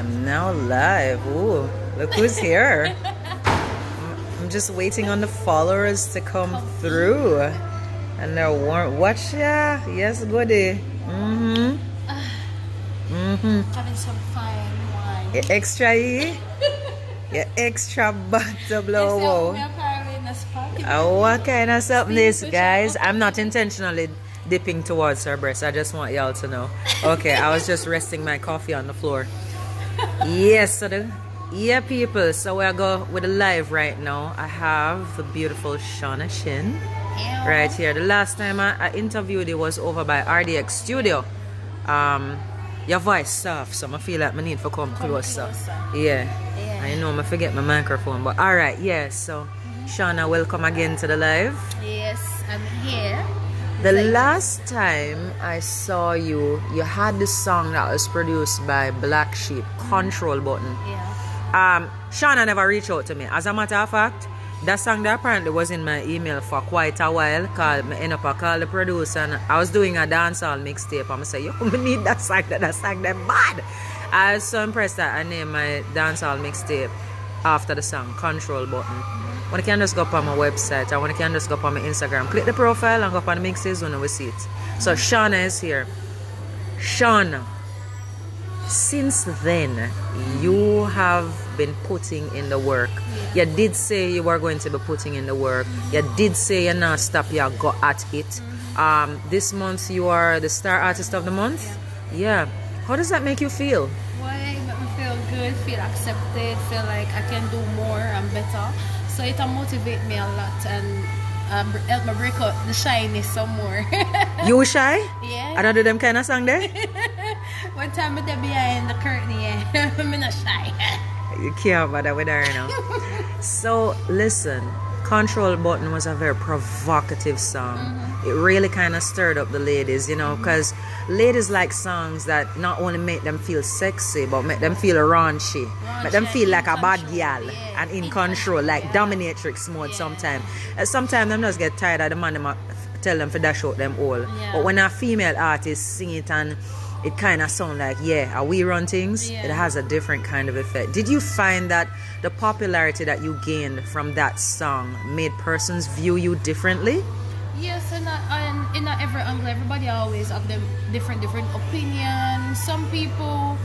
am now live. Ooh, look who's here. I'm just waiting on the followers to come through. And they're warm. Watch ya. Yes, goody. Having some fine wine. You extra ye? You extra butter blow. What kind of something this, guys? I'm not intentionally dipping towards her breast. I just want y'all to know. Okay, I was just resting my coffee on the floor. Yes, so yeah, people. So we're go with the live right now. I have the beautiful Shauna Chyn right here. The last time I interviewed it was over by RDX Studio. Your voice soft, so I feel like I need to come closer. Yeah. I know I forget my microphone, but all right. Yes. So Shauna, welcome again to the live. Yes, I'm here. The last time I saw you, you had this song that was produced by Black Sheep, Control Button. Yeah. Shauna never reached out to me. As a matter of fact, that song that apparently was in my email for quite a while. I end up call the producer and I was doing a dancehall mixtape. I'm say, yo, we need that song that bad. I was so impressed that I named my dancehall mixtape after the song Control Button. When you can just go up on my website, or when you can just go up on my Instagram, click the profile and go up on the mixes when we see it. So Shauna is here. Shauna, since then you have been putting in the work. You did say you were going to be putting in the work. You did say you're not stop, you go at it. This month you are the Star Artist of the Month. Yeah. How does that make you feel? Well, it makes me feel good, feel accepted, feel like I can do more and better. So it motivates me a lot and help me break out the shyness some more. You shy? Yeah. I don't do them kind of song there? One time I'm behind the curtain, yeah. I'm not shy. You can't bother with her now. So listen, Control Button was a very provocative song. It really kind of stirred up the ladies, you know, because ladies like songs that not only make them feel sexy, but make them feel raunchy, make them feel like a bad girl and in control, like dominatrix mode sometimes. Sometimes them just get tired of the man them tell them to dash out them all. But when a female artist sing it and it kind of sound like, yeah, are we run things? It has a different kind of effect. Did you find that the popularity that you gained from that song made persons view you differently? Yes, and in every angle, everybody always have them different opinions. Some people,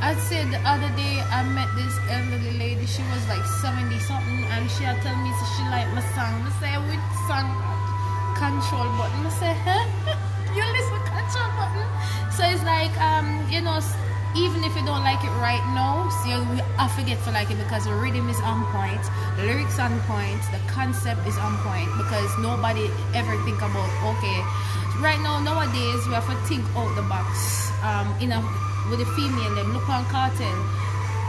I said the other day, I met this elderly lady. She was like 70 something, and she had told me so she liked my song. I say, which song? Control Button. I say, huh? You listen to Control Button? So it's like, you know, even if you don't like it right now, so I forget to like it because the rhythm is on point, the lyrics on point, the concept is on point, because nobody ever think about, okay, right now, nowadays, we have to think out the box. With the female, them look on cartel.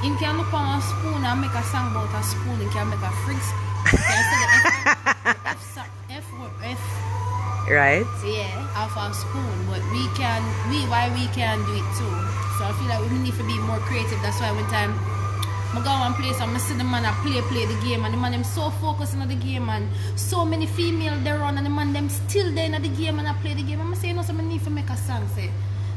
You can look on a spoon and make a song about a spoon, you can make a freak F. Right? Yeah, off a spoon, but why we can do it too. So I feel like we need to be more creative. That's why one time I go one place and I see the man play the game, and the man them so focused on the game, and so many females they run, and the man them still there in the game and I play the game. I'm saying, no, so I need to make a song say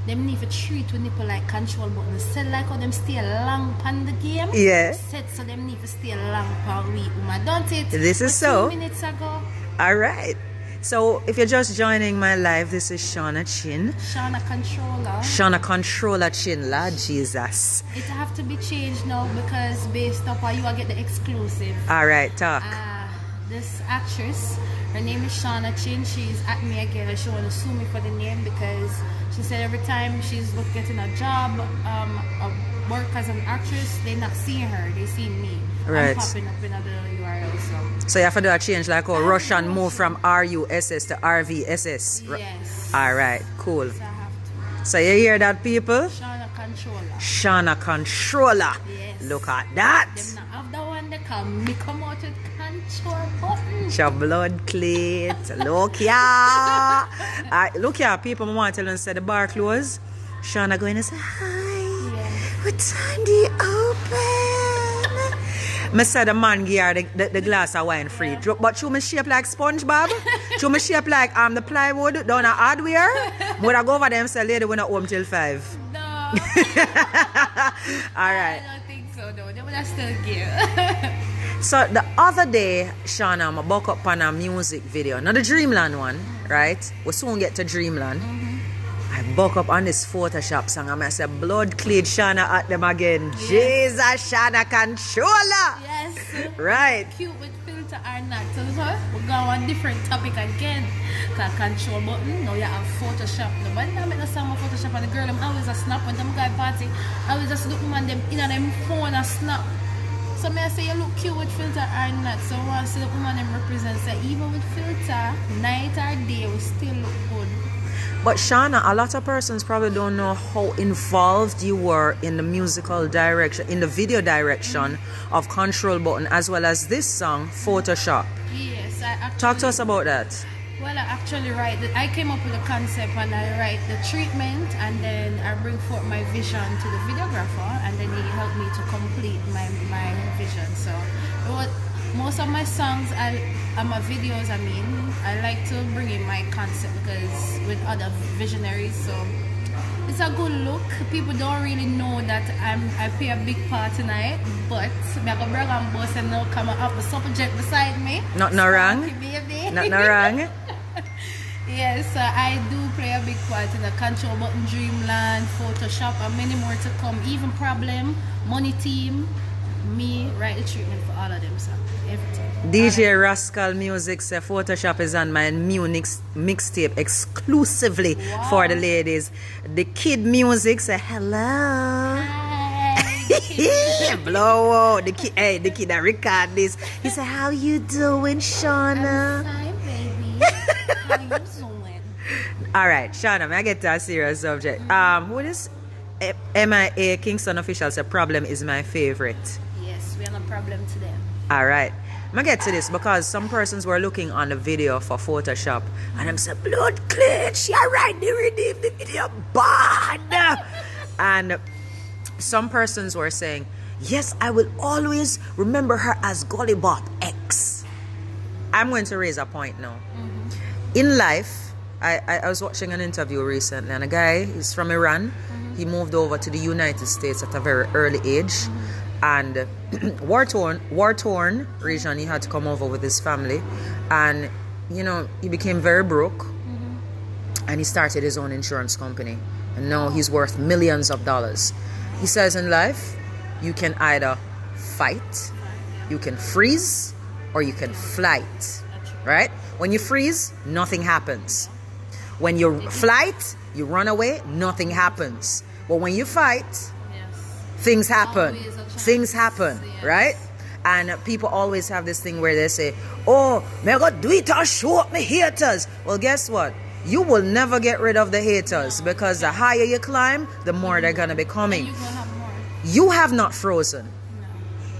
them need to treat with nipple like Control Button. Said like how them stay long pan the game. Yeah. Said so them need to stay long pan week. Don't it? This is so. 2 minutes ago. All right. So, if you're just joining my live, this is Shauna Chyn. Shauna Controla. Shauna Controla Chyn, Lord Jesus. It have to be changed now because based upon you, I get the exclusive. All right, talk. This actress, her name is Shauna Chyn. She's at me again and she want to sue me for the name because she said every time she's getting a job, work as an actress, they're not seeing her, they see me. Right. I'm popping up in other URL. So you have to do a change like how Russian move from RUSS to RVSS. Yes. All right, cool. So I have to. So you hear that, people? Shauna Controla. Shauna Controla. Yes. Look at that. Them not have that one, they come out with Control Button. Your blood clot. Look here. Look here, people. I want to tell them say the bar closed. Shauna going to say hi. Yes. What time do you open? I said the man give her the glass of wine free. But you me shape like SpongeBob. You me shape like the plywood down at hardware. Would I go over there and say, lady, we're not home till 5. No, All right. I don't think so, though. They would have still give. So the other day, Shauna, I buck up on a music video. Not the Dreamland one, right? We soon get to Dreamland. I buck up on this Photoshop song and I say, blood clean Shauna at them again. Yes. Jesus, Shauna Controla. Yes. Right. Cute with filter or not. So we're going on different topic again. Cause control button, now you have Photoshop. Nobody make no song with Photoshop and the girl them always a snap when them guy party. I always just look man them in them phone a snap. So may I say you look cute with filter or not. So I want to see the woman them represent say even with filter, night or day we still look good. But Shauna, a lot of persons probably don't know how involved you were in the musical direction, in the video direction of Control Button, as well as this song, Photoshop. Yes, I actually... Talk to us about that. Well, I actually I came up with a concept and I write the treatment and then I bring forth my vision to the videographer and then he helped me to complete my vision. So most of my songs my videos, I like to bring in my concept because with other visionaries, so it's a good look. People don't really know that I play a big part tonight, but I'm going to bring on boss and now come up the subject beside me. Not no wrong. Not no wrong. Yes, I do play a big part in the Control Button, Dreamland, Photoshop, and many more to come. Even Problem, Money Team, me write the treatment for all of them, so everything. DJ Rascal Music say Photoshop is on my new mixtape exclusively for the ladies. The Kid Music say hello. Hi. Blow out. The kid that record this. He said, how you doing, Shauna? I'm fine, baby. How you doing? Alright, Shauna, may I get to a serious subject? What is MIA Kingston official say Problem is my favorite. Yes, we are no problem today. Alright. I get to this because some persons were looking on the video for Photoshop and I'm saying, blood clean, she right, they redeemed the video bad. And some persons were saying, yes, I will always remember her as Gully Bop X. I'm going to raise a point now. In life, I was watching an interview recently and a guy is from Iran. He moved over to the United States at a very early age. And war-torn region, he had to come over with his family. And, you know, he became very broke. And he started his own insurance company. And now he's worth millions of dollars. He says in life, you can either fight, you can freeze, or you can flight. Right? When you freeze, nothing happens. When you flight, you run away, nothing happens. But when you fight, things happen. Things happen, right? And people always have this thing where they say, oh, me go do it or show up my haters. Well, guess what? You will never get rid of the haters because the higher you climb, the more they're going to be coming. You have not frozen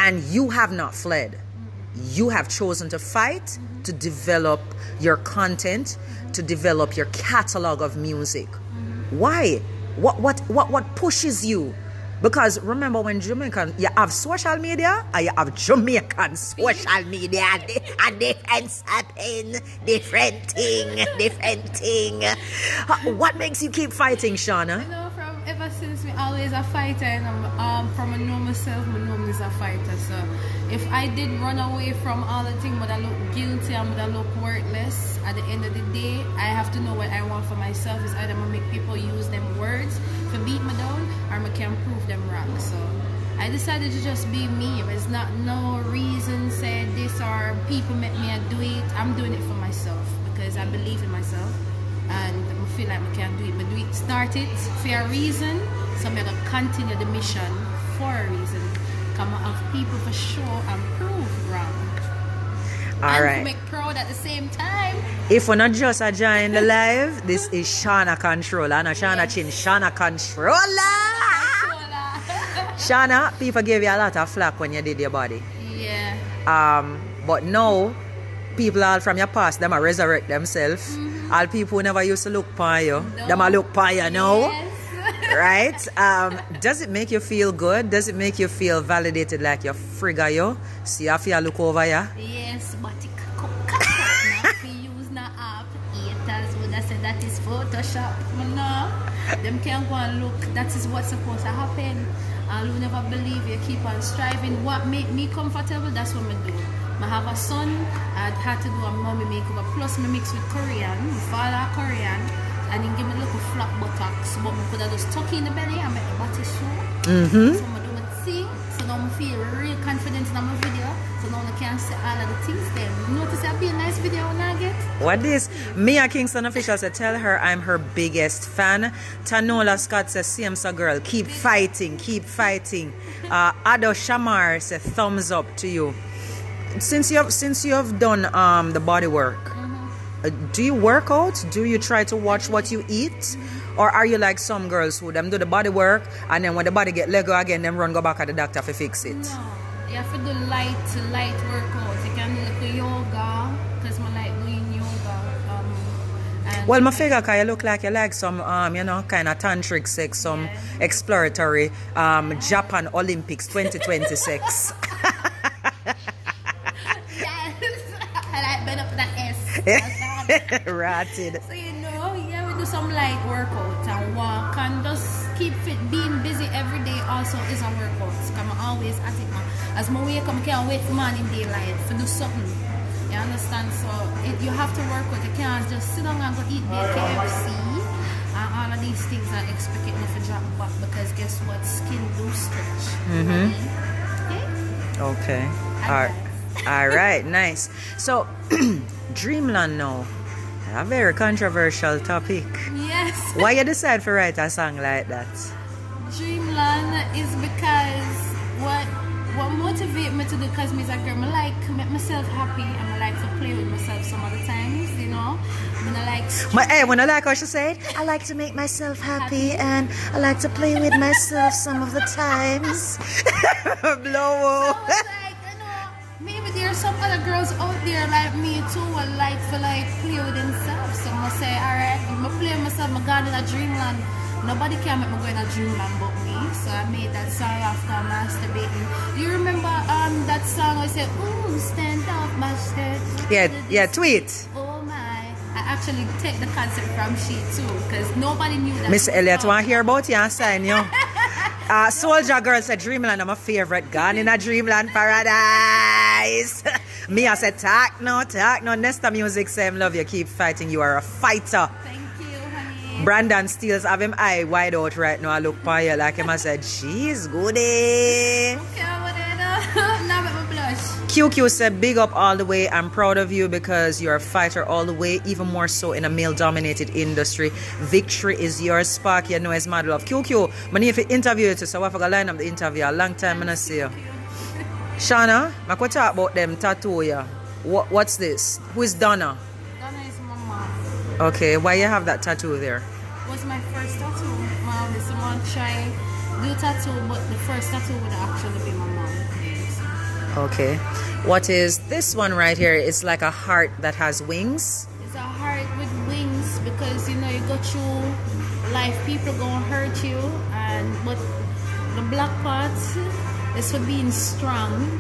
and you have not fled. You have chosen to fight, to develop your content, to develop your catalog of music. Why? What pushes you? Because remember when Jamaican, you have social media and you have Jamaican social media and different happen, different thing. What makes you keep fighting, Shauna? You know, from ever since me always a fighter and from a normal self, my normal is a fighter. So if I did run away from all the things, but I look guilty and I look worthless, at the end of the day, I have to know what I want for myself. Is either I make people use them words to beat me down or I can prove them wrong. So I decided to just be me. There's not no reason say this or people make me do it. I'm doing it for myself because I believe in myself and I feel like I can do it. But do it start it for a reason, so I'm gonna continue the mission for a reason. Come out of people for sure and prove wrong. Alright. And make proud at the same time. If we're not just a join the live, this is Shauna Controla. And Shauna Chyn, Shauna Controla. Shauna, people gave you a lot of flack when you did your body. Yeah. But now, people all from your past, them are resurrect themselves. All people who never used to look upon you, them are look upon you now. Yes. Right? Does it make you feel good? Does it make you feel validated like you're frigga you? See if you look over ya? Yes, but it not if you use not app. Haters would have said that is Photoshop. No. Them can go and look. That is what's supposed to happen. And you never believe you keep on striving. What make me comfortable, that's what I do. I have a son, I had to do a mommy makeover. Plus me mix with Korean, my father Korean. And then give me a little flat buttocks. But I could have just tuck in the belly and make the body show. So I do it sing. So now I feel real confident in my video. So now I can say all of the things then. You notice it'll be a nice video when I get. What this? Mia Kingston official said, tell her I'm her biggest fan. Tanola Scott says, same so girl, keep fighting, keep fighting. Ado Shamar said, thumbs up to you. Since you have done the body work, do you work out? Do you try to watch what you eat? Or are you like some girls who them do the body work and then when the body get Lego again, them run go back at the doctor to fix it? No, you have to do light workouts. You can do like yoga, because I like doing yoga. Well, my figure, cause you look like you like some, you know, kind of tantric sex, some exploratory Japan Olympics 2026. I like bend up that S. Ratted. So you know, yeah, we do some light workouts and walk and just keep fit. Being busy every day also is a workout. Cause I'm always at it, man. As my wake up, I can't wait for morning daylight to do something. You understand? So you have to work out. You can't just sit down and go eat KFC and all of these things and expect it to drop back because guess what? Skin do stretch. Okay. All right, nice. So, Dreamland now, a very controversial topic. Yes. Why you decide to write a song like that? Dreamland is because what motivates me to do, because me as a girl, I like to make myself happy and I like to play with myself some other times, you know. When I like when I like how she said, I like to make myself happy and I like to play with myself some of the times. Blow. Maybe there's some other girls out there like me too who like to play with themselves. So I say, alright, if I play with myself, I'm going in a dreamland. Nobody can make me go in a dreamland but me. So I made that song after masturbating. You remember that song I said, ooh, stand up, master. Yeah, tweet. Oh my. I actually take the concept from she too, because nobody knew that. Miss Elliot, want to hear about you and sign you? Soldier Girl said Dreamland, I'm my favorite. Gone in a Dreamland paradise. Me, I said, talk no. Nesta Music say, love you, keep fighting. You are a fighter. Thank you, honey. Brandon Steels have him eye wide out right now. I look for you like him. I said, she's goody. Now make me blush. QQ said, big up all the way. I'm proud of you because you're a fighter all the way, even more so in a male-dominated industry. Victory is yours, Spark. You know it's mad love. QQ, I need to interview you, so I forgot to line up the interview. A long time I don't see you. Shauna, I could talk about them tattoo. Yeah. What's this? Who is Donna? Donna is my mom. Okay, why you have that tattoo there? It was my first tattoo. Mom, someone try do tattoo, but the first tattoo would actually be my mom. Okay. What is this one right here? It's like a heart that has wings. It's a heart with wings because you know you go through life, people gonna hurt you, but the black part is for being strong.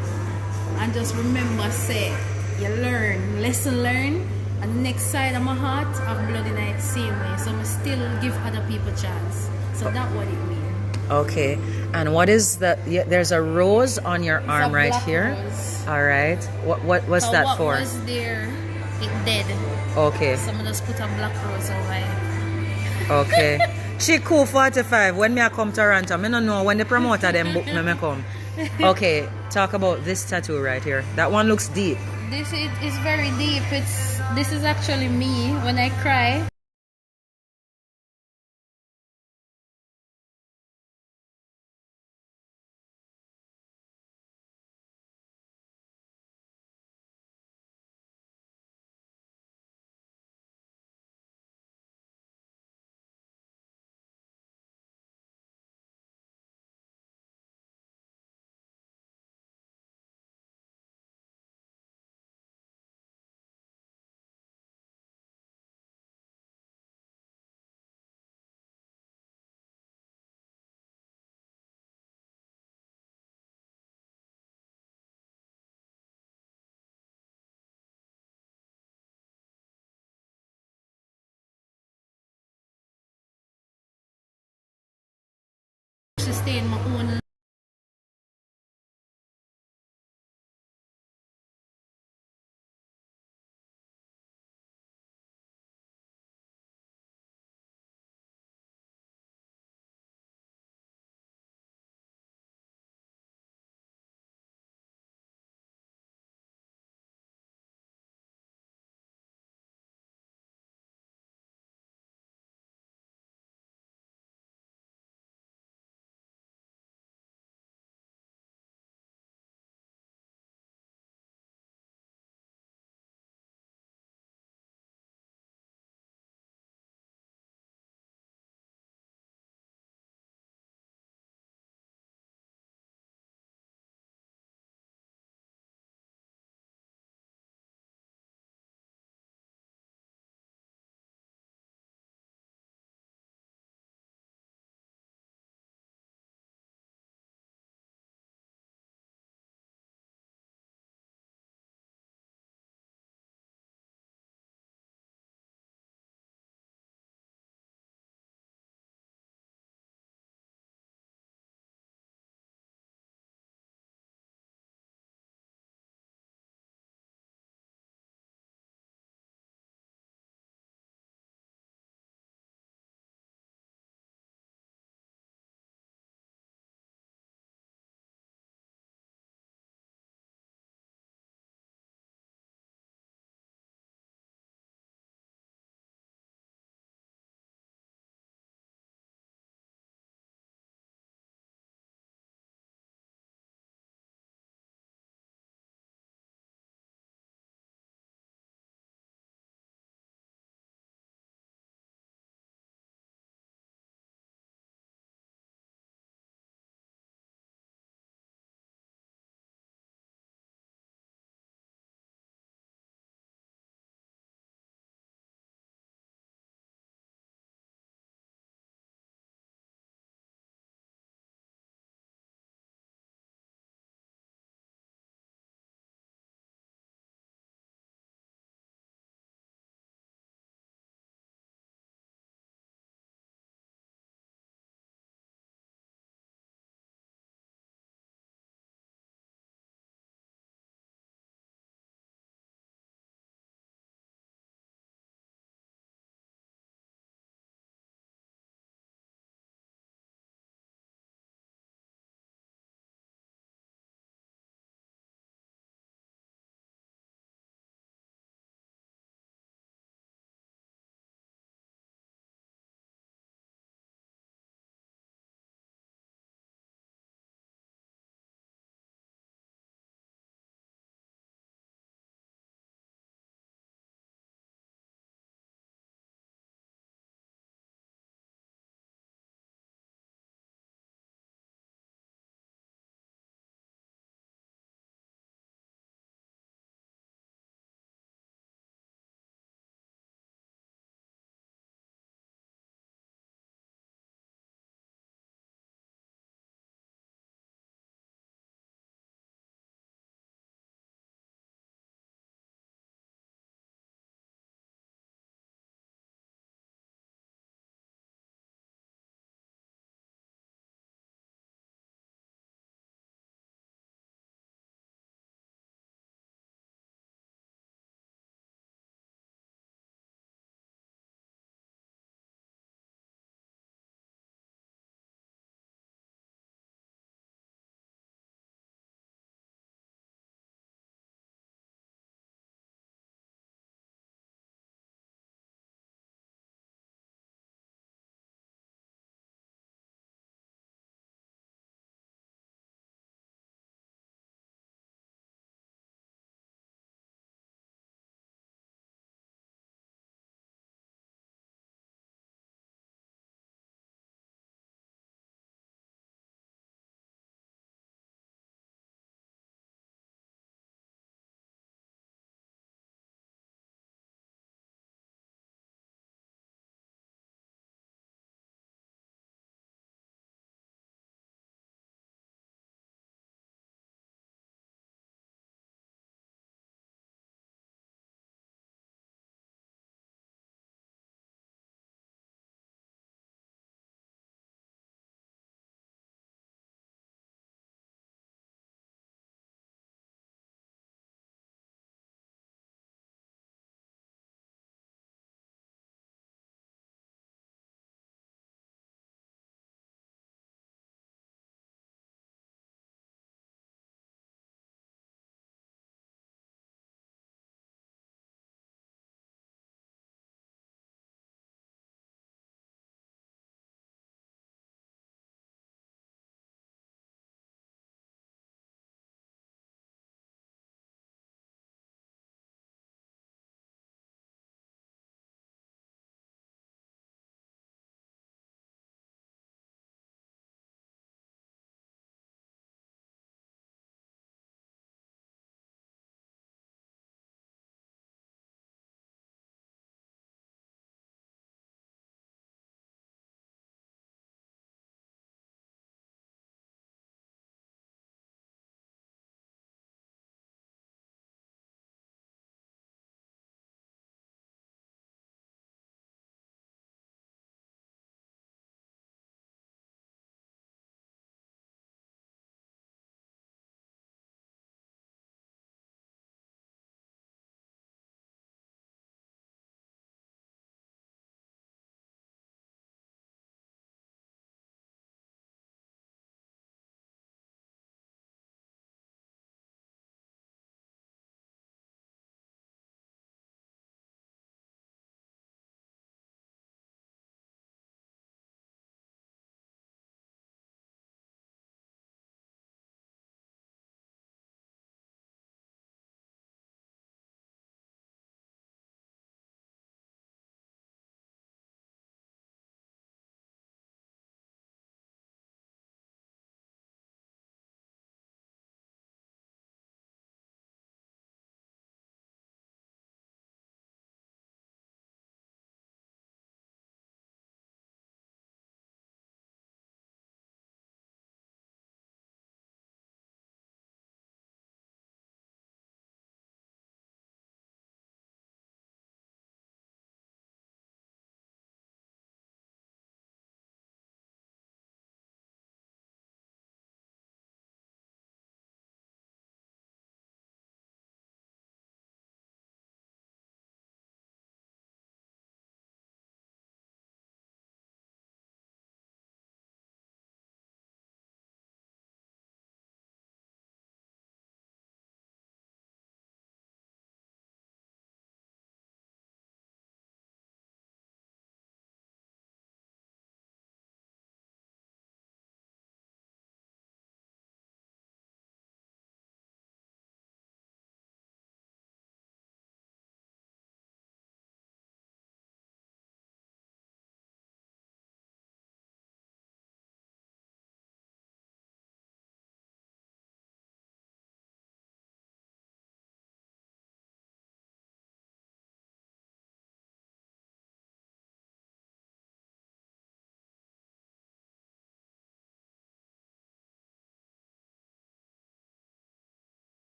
And just remember, say you learn, lesson learned, and the next side of my heart I've blood in the same way. So I still give other people chance. So that's what it means. Okay, and what is the? Yeah, there's a rose on your arm right here. Rose. All right. What's so that what for? What was there? It dead. Okay. Someone just put a black rose over it. Okay. She cool 45. When me I come to Toronto, I don't know when the promoter them book me come. Okay, talk about this tattoo right here. That one looks deep. This is very deep. This is actually me when I cry. stay in my own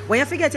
When you forget your